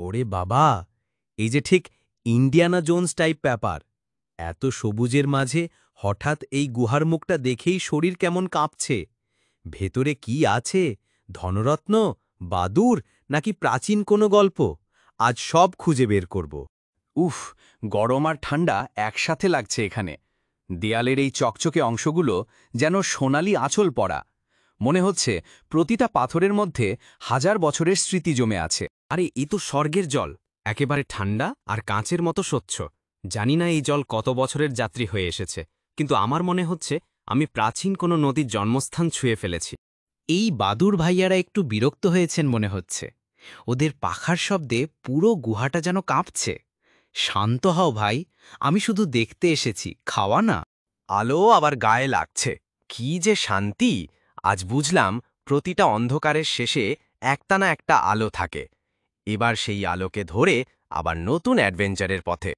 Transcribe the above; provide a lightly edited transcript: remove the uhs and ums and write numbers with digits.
ওরে বাবা, এই যে ঠিক ইন্ডিয়ানা জোন্স টাইপ ব্যাপার। এত সবুজের মাঝে হঠাৎ এই গুহার মুখটা দেখেই শরীর কেমন কাঁপছে। ভেতরে কি আছে? ধনরত্ন, বাদুর, নাকি প্রাচীন কোনো গল্প? আজ সব খুঁজে বের করব। উফ, গরম আর ঠান্ডা একসাথে লাগছে এখানে। দেয়ালের এই চকচকে অংশগুলো যেন সোনালি আঁচল পড়া। মনে হচ্ছে প্রতিটা পাথরের মধ্যে হাজার বছরের স্মৃতি জমে আছে। আরে এ তো স্বর্গের জল, একেবারে ঠান্ডা আর কাঁচের মতো স্বচ্ছ। জানি না এই জল কত বছরের যাত্রী হয়ে এসেছে, কিন্তু আমার মনে হচ্ছে আমি প্রাচীন কোনো নদীর জন্মস্থান ছুঁয়ে ফেলেছি। এই বাদুর ভাইয়ারা একটু বিরক্ত হয়েছেন মনে হচ্ছে। ওদের পাখার শব্দে পুরো গুহাটা যেন কাঁপছে। শান্ত হও ভাই, আমি শুধু দেখতে এসেছি, খাওয়া না। আলো আবার গায়ে লাগছে। কি যে শান্তি! আজ বুঝলাম প্রতিটা অন্ধকারের শেষে একটা না একটা আলো থাকে। এবার সেই আলোকে ধরে আবার নতুন অ্যাডভেঞ্চারের পথে।